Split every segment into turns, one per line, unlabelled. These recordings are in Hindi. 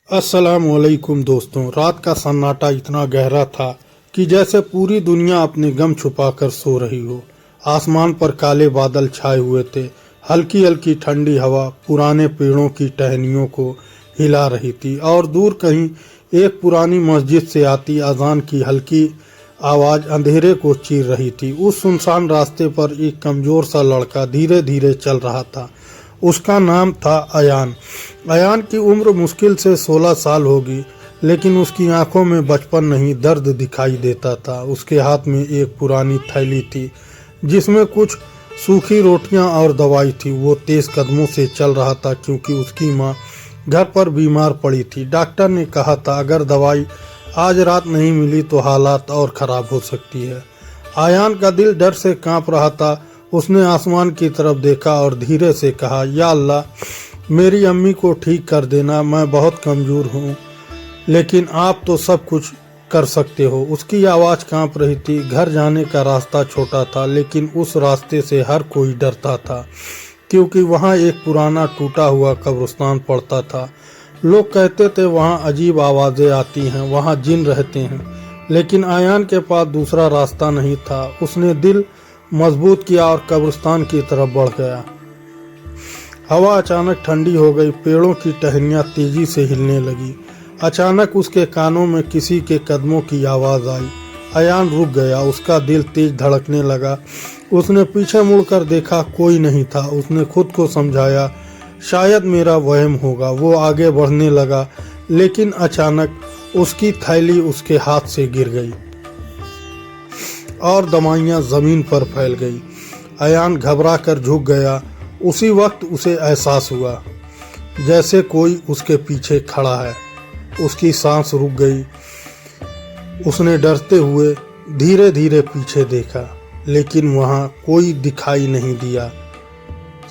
अस्सलामुअलैकुम दोस्तों। रात का सन्नाटा इतना गहरा था कि जैसे पूरी दुनिया अपने गम छुपाकर सो रही हो। आसमान पर काले बादल छाए हुए थे। हल्की हल्की ठंडी हवा पुराने पेड़ों की टहनियों को हिला रही थी और दूर कहीं एक पुरानी मस्जिद से आती अजान की हल्की आवाज़ अंधेरे को चीर रही थी। उस सुनसान रास्ते पर एक कमज़ोर सा लड़का धीरे धीरे चल रहा था। उसका नाम था अयान। अयान की उम्र मुश्किल से 16 साल होगी, लेकिन उसकी आंखों में बचपन नहीं दर्द दिखाई देता था। उसके हाथ में एक पुरानी थैली थी जिसमें कुछ सूखी रोटियां और दवाई थी। वो तेज कदमों से चल रहा था क्योंकि उसकी माँ घर पर बीमार पड़ी थी। डॉक्टर ने कहा था अगर दवाई आज रात नहीं मिली तो हालात और ख़राब हो सकती है। अयान का दिल डर से कांप रहा था। उसने आसमान की तरफ देखा और धीरे से कहा, या अल्लाह, मेरी अम्मी को ठीक कर देना। मैं बहुत कमज़ोर हूँ, लेकिन आप तो सब कुछ कर सकते हो। उसकी आवाज़ कांप रही थी। घर जाने का रास्ता छोटा था, लेकिन उस रास्ते से हर कोई डरता था क्योंकि वहाँ एक पुराना टूटा हुआ कब्रिस्तान पड़ता था। लोग कहते थे वहाँ अजीब आवाज़ें आती हैं, वहाँ जिन रहते हैं। लेकिन अयान के पास दूसरा रास्ता नहीं था। उसने दिल मजबूत किया और कब्रिस्तान की तरफ बढ़ गया। हवा अचानक ठंडी हो गई। पेड़ों की टहनियाँ तेजी से हिलने लगी। अचानक उसके कानों में किसी के कदमों की आवाज़ आई। अयान रुक गया। उसका दिल तेज धड़कने लगा। उसने पीछे मुड़कर देखा, कोई नहीं था। उसने खुद को समझाया, शायद मेरा वहम होगा। वो आगे बढ़ने लगा, लेकिन अचानक उसकी थैली उसके हाथ से गिर गई और दवाइयाँ जमीन पर फैल गई। अयान घबरा कर झुक गया। उसी वक्त उसे एहसास हुआ जैसे कोई उसके पीछे खड़ा है। उसकी सांस रुक गई। उसने डरते हुए धीरे धीरे पीछे देखा, लेकिन वहाँ कोई दिखाई नहीं दिया,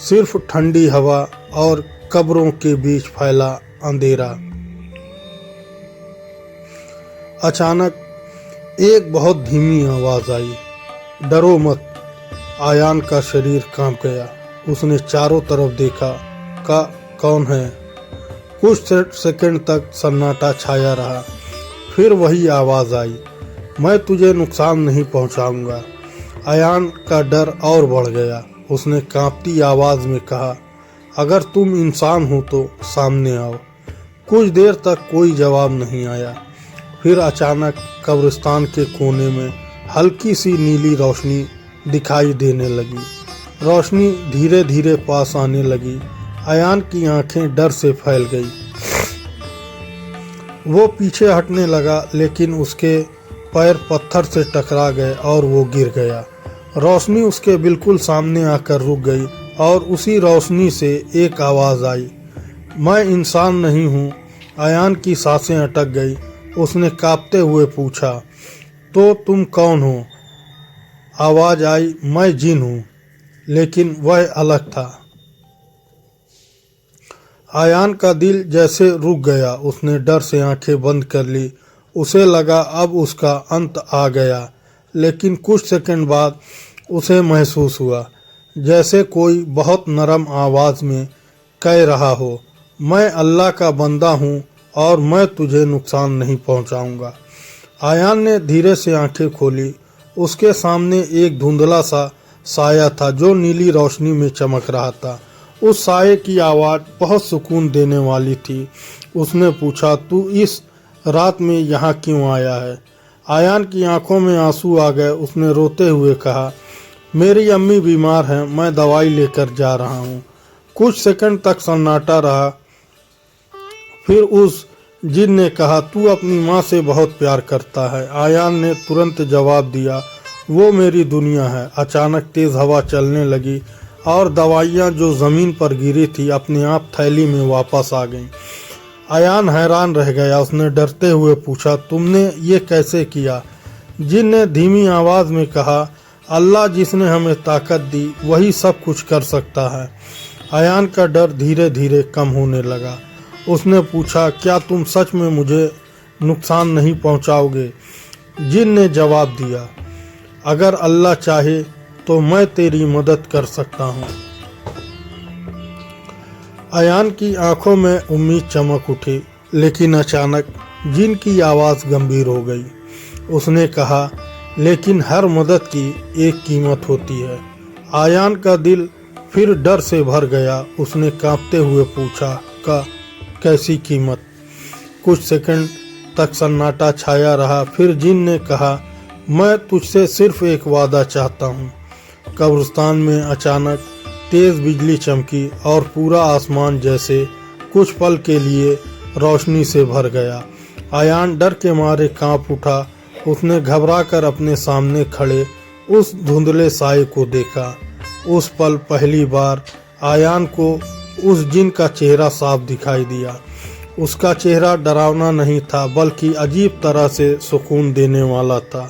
सिर्फ ठंडी हवा और कब्रों के बीच फैला अंधेरा। अचानक एक बहुत धीमी आवाज़ आई, डरो मत। अयान का शरीर कांप गया। उसने चारों तरफ देखा, कौन है? कुछ सेकंड तक सन्नाटा छाया रहा। फिर वही आवाज़ आई, मैं तुझे नुकसान नहीं पहुंचाऊंगा। अयान का डर और बढ़ गया। उसने कांपती आवाज़ में कहा, अगर तुम इंसान हो तो सामने आओ। कुछ देर तक कोई जवाब नहीं आया। फिर अचानक कब्रिस्तान के कोने में हल्की सी नीली रोशनी दिखाई देने लगी। रोशनी धीरे धीरे पास आने लगी। अयान की आंखें डर से फैल गई। वो पीछे हटने लगा, लेकिन उसके पैर पत्थर से टकरा गए और वो गिर गया। रोशनी उसके बिल्कुल सामने आकर रुक गई और उसी रोशनी से एक आवाज़ आई, मैं इंसान नहीं हूँ। अयान की सांसें अटक गई। उसने कांपते हुए पूछा, तो तुम कौन हो? आवाज़ आई, मैं जिन हूँ। लेकिन वह अलग था। अयान का दिल जैसे रुक गया। उसने डर से आंखें बंद कर ली। उसे लगा अब उसका अंत आ गया, लेकिन कुछ सेकंड बाद उसे महसूस हुआ जैसे कोई बहुत नरम आवाज़ में कह रहा हो, मैं अल्लाह का बंदा हूँ और मैं तुझे नुकसान नहीं पहुँचाऊँगा। अयान ने धीरे से आंखें खोली। उसके सामने एक धुंधला सा साया था जो नीली रोशनी में चमक रहा था। उस साये की आवाज़ बहुत सुकून देने वाली थी। उसने पूछा, तू इस रात में यहाँ क्यों आया है? अयान की आंखों में आंसू आ गए। उसने रोते हुए कहा, मेरी अम्मी बीमार हैं, मैं दवाई लेकर जा रहा हूँ। कुछ सेकंड तक सन्नाटा रहा। फिर उस जिन ने कहा, तू अपनी माँ से बहुत प्यार करता है। अयान ने तुरंत जवाब दिया, वो मेरी दुनिया है। अचानक तेज़ हवा चलने लगी और दवाइयाँ जो ज़मीन पर गिरी थी अपने आप थैली में वापस आ गईं। अयान हैरान रह गया। उसने डरते हुए पूछा, तुमने ये कैसे किया? जिन ने धीमी आवाज़ में कहा, अल्लाह जिसने हमें ताकत दी वही सब कुछ कर सकता है। अयान का डर धीरे धीरे कम होने लगा। उसने पूछा, क्या तुम सच में मुझे नुकसान नहीं पहुंचाओगे? जिन ने जवाब दिया, अगर अल्लाह चाहे तो मैं तेरी मदद कर सकता हूँ। अयान की आंखों में उम्मीद चमक उठी। लेकिन अचानक जिन की आवाज़ गंभीर हो गई। उसने कहा, लेकिन हर मदद की एक कीमत होती है। आयान का दिल फिर डर से भर गया। उसने कांपते हुए पूछा, का कैसी कीमत? कुछ सेकंड तक सन्नाटा छाया रहा। फिर जिन ने कहा, मैं तुझसे सिर्फ एक वादा चाहता हूँ। कब्रिस्तान में अचानक तेज बिजली चमकी और पूरा आसमान जैसे कुछ पल के लिए रोशनी से भर गया। आयान डर के मारे कांप उठा। उसने घबराकर अपने सामने खड़े उस धुंधले साए को देखा। उस पल पहली बार आयान को उस जिन का चेहरा साफ दिखाई दिया। उसका चेहरा डरावना नहीं था, बल्कि अजीब तरह से सुकून देने वाला था।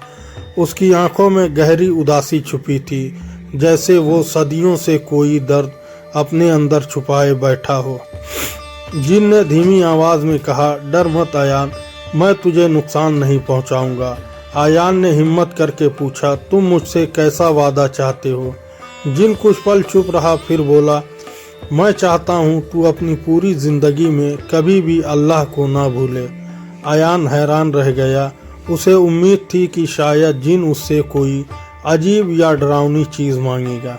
उसकी आंखों में गहरी उदासी छुपी थी, जैसे वो सदियों से कोई दर्द अपने अंदर छुपाए बैठा हो। जिन ने धीमी आवाज में कहा, डर मत आयान, मैं तुझे नुकसान नहीं पहुंचाऊंगा। आयान ने हिम्मत करके पूछा, तुम मुझसे कैसा वादा चाहते हो? जिन कुछ पल चुप रहा, फिर बोला, मैं चाहता हूँ तू अपनी पूरी जिंदगी में कभी भी अल्लाह को ना भूले। आयान हैरान रह गया। उसे उम्मीद थी कि शायद जिन उससे कोई अजीब या डरावनी चीज मांगेगा,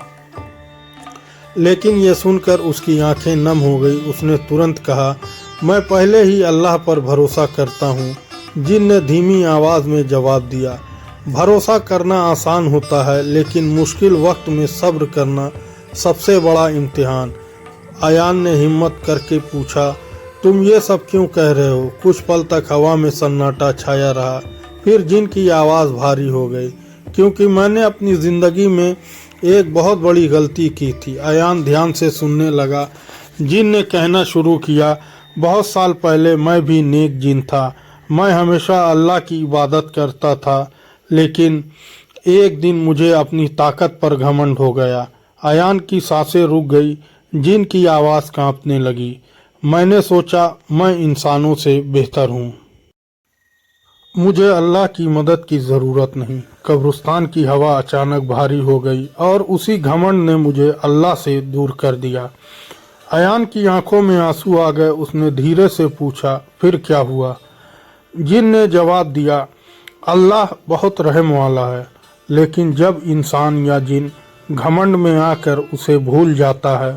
लेकिन यह सुनकर उसकी आंखें नम हो गई। उसने तुरंत कहा, मैं पहले ही अल्लाह पर भरोसा करता हूँ। जिन ने धीमी आवाज में जवाब दिया, भरोसा करना आसान होता है, लेकिन मुश्किल वक्त में सब्र करना सबसे बड़ा इम्तिहान। आयान ने हिम्मत करके पूछा, तुम ये सब क्यों कह रहे हो? कुछ पल तक हवा में सन्नाटा छाया रहा। फिर जिन की आवाज़ भारी हो गई, क्योंकि मैंने अपनी ज़िंदगी में एक बहुत बड़ी गलती की थी। आयान ध्यान से सुनने लगा। जिन ने कहना शुरू किया, बहुत साल पहले मैं भी नेक जिन था। मैं हमेशा अल्लाह की इबादत करता था, लेकिन एक दिन मुझे अपनी ताकत पर घमंड हो गया। आयान की सांसें रुक गई। जिन की आवाज़ कांपने लगी। मैंने सोचा मैं इंसानों से बेहतर हूँ, मुझे अल्लाह की मदद की ज़रूरत नहीं। कब्रिस्तान की हवा अचानक भारी हो गई और उसी घमंड ने मुझे अल्लाह से दूर कर दिया। आयान की आंखों में आंसू आ गए। उसने धीरे से पूछा, फिर क्या हुआ? जिन ने जवाब दिया, अल्लाह बहुत रहम वाला है, लेकिन जब इंसान या जिन घमंड में आकर उसे भूल जाता है,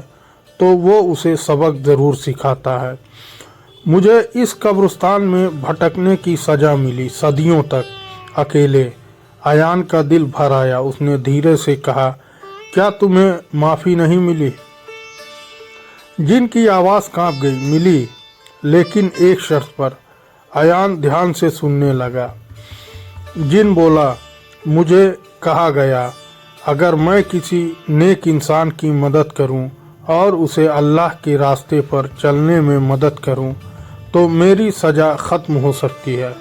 तो वो उसे सबक ज़रूर सिखाता है। मुझे इस कब्रिस्तान में भटकने की सज़ा मिली, सदियों तक अकेले। आयान का दिल भर आया। उसने धीरे से कहा, क्या तुम्हें माफ़ी नहीं मिली? जिन की आवाज़ कांप गई, मिली, लेकिन एक शर्त पर। आयान ध्यान से सुनने लगा। जिन बोला, मुझे कहा गया, अगर मैं किसी नेक इंसान की मदद करूं और उसे अल्लाह के रास्ते पर चलने में मदद करूं, तो मेरी सज़ा ख़त्म हो सकती है।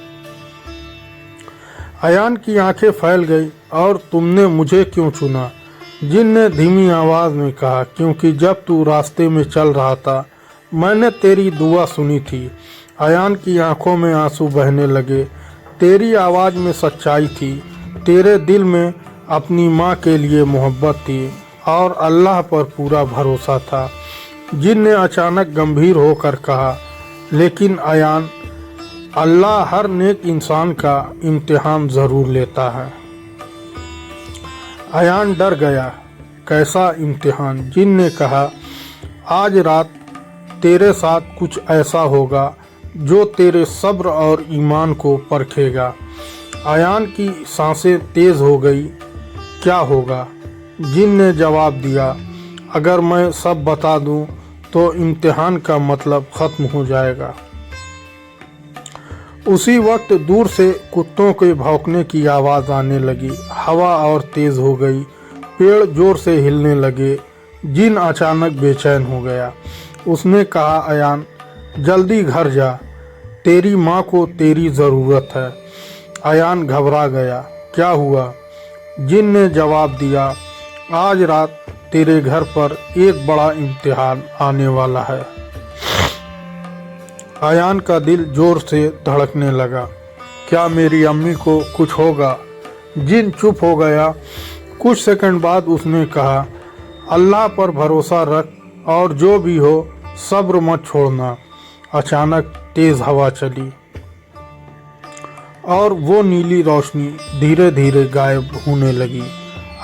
आयान की आंखें फैल गई। और तुमने मुझे क्यों चुना? जिन ने धीमी आवाज़ में कहा, क्योंकि जब तू रास्ते में चल रहा था, मैंने तेरी दुआ सुनी थी। आयान की आंखों में आंसू बहने लगे। तेरी आवाज़ में सच्चाई थी। तेरे दिल में अपनी माँ के लिए मोहब्बत थी और अल्लाह पर पूरा भरोसा था। जिन ने अचानक गंभीर होकर कहा, लेकिन आयान, अल्लाह हर नेक इंसान का इम्तिहान ज़रूर लेता है। आयान डर गया। कैसा इम्तिहान? जिन ने कहा, आज रात तेरे साथ कुछ ऐसा होगा जो तेरे सब्र और ईमान को परखेगा। आयान की सांसें तेज हो गई। क्या होगा? जिन ने जवाब दिया, अगर मैं सब बता दूं, तो इम्तिहान का मतलब ख़त्म हो जाएगा। उसी वक्त दूर से कुत्तों के भौंकने की आवाज़ आने लगी। हवा और तेज़ हो गई। पेड़ जोर से हिलने लगे। जिन अचानक बेचैन हो गया। उसने कहा, आयान, जल्दी घर जा, तेरी माँ को तेरी ज़रूरत है। आयान घबरा गया। क्या हुआ? जिन ने जवाब दिया, आज रात तेरे घर पर एक बड़ा इम्तिहान आने वाला है। आयान का दिल जोर से धड़कने लगा। क्या मेरी अम्मी को कुछ होगा? जिन चुप हो गया। कुछ सेकंड बाद उसने कहा, अल्लाह पर भरोसा रख और जो भी हो सब्र मत छोड़ना। अचानक तेज हवा चली और वो नीली रोशनी धीरे धीरे गायब होने लगी।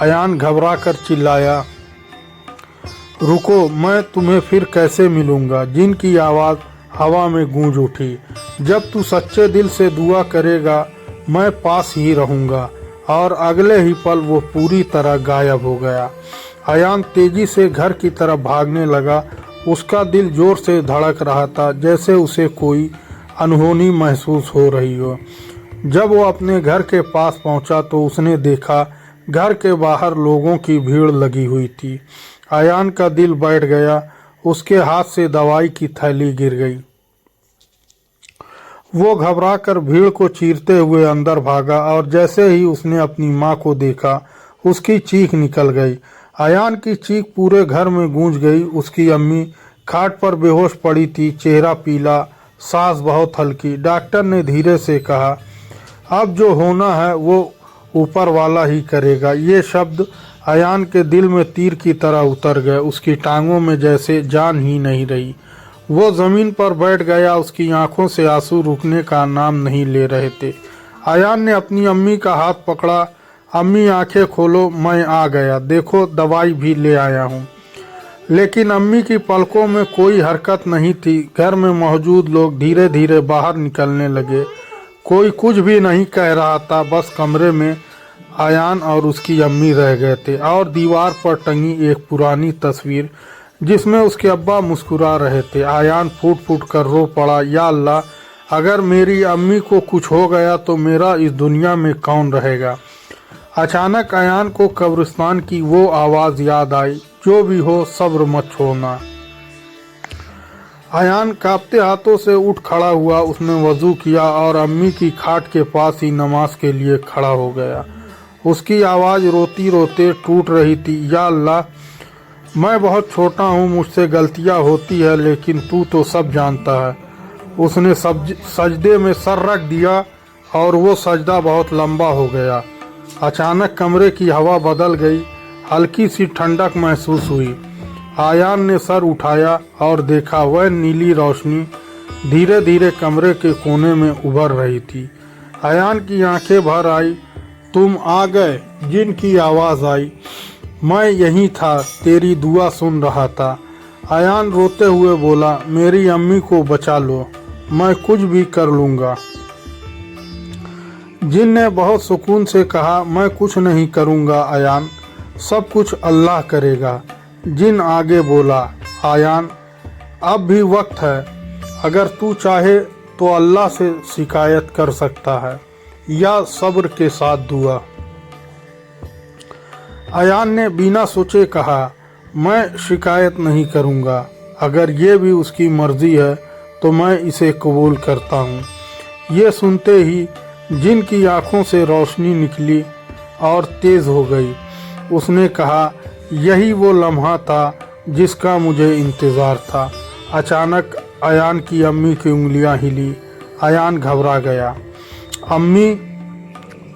अयान घबरा कर चिल्लाया, रुको, मैं तुम्हें फिर कैसे मिलूंगा। जिन की आवाज़ हवा में गूंज उठी, जब तू सच्चे दिल से दुआ करेगा मैं पास ही रहूंगा। और अगले ही पल वो पूरी तरह गायब हो गया। अयान तेजी से घर की तरफ भागने लगा। उसका दिल जोर से धड़क रहा था, जैसे उसे कोई अनहोनी महसूस हो रही हो। जब वो अपने घर के पास पहुंचा तो उसने देखा घर के बाहर लोगों की भीड़ लगी हुई थी। अयान का दिल बैठ गया। उसके हाथ से दवाई की थैली गिर गई। वो घबराकर भीड़ को चीरते हुए अंदर भागा और जैसे ही उसने अपनी माँ को देखा उसकी चीख निकल गई। अयान की चीख पूरे घर में गूंज गई। उसकी अम्मी खाट पर बेहोश पड़ी थी, चेहरा पीला, सांस बहुत हल्की। डॉक्टर ने धीरे से कहा, अब जो होना है वो ऊपर वाला ही करेगा। ये शब्द अयान के दिल में तीर की तरह उतर गए। उसकी टांगों में जैसे जान ही नहीं रही। वो जमीन पर बैठ गया। उसकी आंखों से आंसू रुकने का नाम नहीं ले रहे थे। अयान ने अपनी अम्मी का हाथ पकड़ा। अम्मी, आंखें खोलो, मैं आ गया, देखो दवाई भी ले आया हूँ। लेकिन अम्मी की पलकों में कोई हरकत नहीं थी। घर में मौजूद लोग धीरे धीरे बाहर निकलने लगे। कोई कुछ भी नहीं कह रहा था, बस कमरे में अयान और उसकी अम्मी रह गए थे और दीवार पर टंगी एक पुरानी तस्वीर जिसमें उसके अब्बा मुस्कुरा रहे थे। अयान फूट फूट कर रो पड़ा, या अल्लाह, अगर मेरी अम्मी को कुछ हो गया तो मेरा इस दुनिया में कौन रहेगा। अचानक अयान को कब्रिस्तान की वो आवाज़ याद आई, जो भी हो सब्र मत छोड़ना। अयान कांपते हाथों से उठ खड़ा हुआ। उसने वजू किया और अम्मी की खाट के पास ही नमाज के लिए खड़ा हो गया। उसकी आवाज़ रोती रोते टूट रही थी, या अल्लाह, मैं बहुत छोटा हूँ, मुझसे गलतियाँ होती है, लेकिन तू तो सब जानता है। उसने सजदे में सर रख दिया और वो सजदा बहुत लंबा हो गया। अचानक कमरे की हवा बदल गई। हल्की सी ठंडक महसूस हुई। अयान ने सर उठाया और देखा वह नीली रोशनी धीरे धीरे कमरे के कोने में उभर रही थी। अयान की आंखें भर आई। तुम आ गए, जिन की आवाज़ आई। मैं यहीं था, तेरी दुआ सुन रहा था। अयान रोते हुए बोला, मेरी अम्मी को बचा लो, मैं कुछ भी कर लूँगा। जिन ने बहुत सुकून से कहा, मैं कुछ नहीं करूँगा अयान, सब कुछ अल्लाह करेगा। जिन आगे बोला, अयान, अब भी वक्त है, अगर तू चाहे तो अल्लाह से शिकायत कर सकता है या सब्र के साथ दुआ। अयान ने बिना सोचे कहा, मैं शिकायत नहीं करूँगा, अगर ये भी उसकी मर्जी है तो मैं इसे कबूल करता हूँ। ये सुनते ही जिन की आंखों से रोशनी निकली और तेज़ हो गई। उसने कहा, यही वो लम्हा था जिसका मुझे इंतज़ार था। अचानक अयान की अम्मी की उंगलियां हिली। अयान घबरा गया। अम्मी,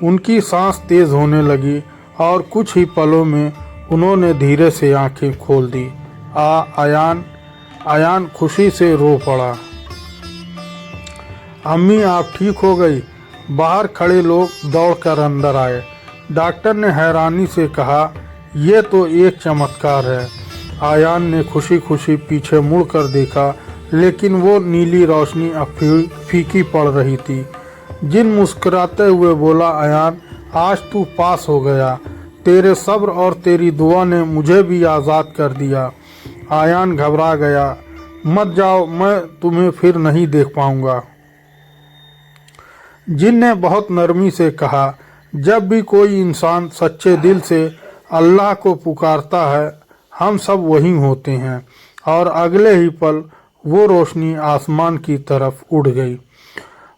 उनकी सांस तेज़ होने लगी और कुछ ही पलों में उन्होंने धीरे से आंखें खोल दी। अयान खुशी से रो पड़ा। अम्मी, आप ठीक हो गई? बाहर खड़े लोग दौड़कर अंदर आए। डॉक्टर ने हैरानी से कहा, यह तो एक चमत्कार है। अयान ने खुशी खुशी पीछे मुड़कर देखा, लेकिन वो नीली रोशनी अब फीकी पड़ रही थी। जिन मुस्कुराते हुए बोला, अयान, आज तू पास हो गया, तेरे सब्र और तेरी दुआ ने मुझे भी आज़ाद कर दिया। अयान घबरा गया। मत जाओ, मैं तुम्हें फिर नहीं देख पाऊंगा। जिन ने बहुत नरमी से कहा, जब भी कोई इंसान सच्चे दिल से अल्लाह को पुकारता है, हम सब वहीं होते हैं। और अगले ही पल वो रोशनी आसमान की तरफ उड़ गई।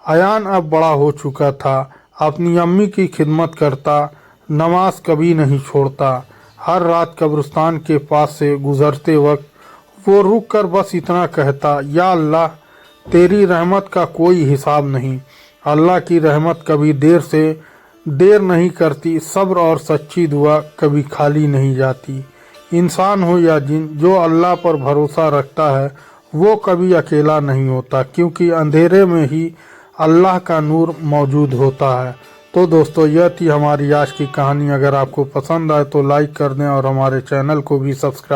अयान अब बड़ा हो चुका था, अपनी अम्मी की खिदमत करता, नमाज कभी नहीं छोड़ता। हर रात कब्रिस्तान के पास से गुजरते वक्त वो रुक कर बस इतना कहता, या अल्लाह, तेरी रहमत का कोई हिसाब नहीं। अल्लाह की रहमत कभी देर नहीं करती। सब्र और सच्ची दुआ कभी खाली नहीं जाती। इंसान हो या जिन, जो अल्लाह पर भरोसा रखता है वो कभी अकेला नहीं होता, क्योंकि अंधेरे में ही अल्लाह का नूर मौजूद होता है। तो दोस्तों, यह थी हमारी आज की कहानी। अगर आपको पसंद आए तो लाइक कर दें और हमारे चैनल को भी सब्सक्राइब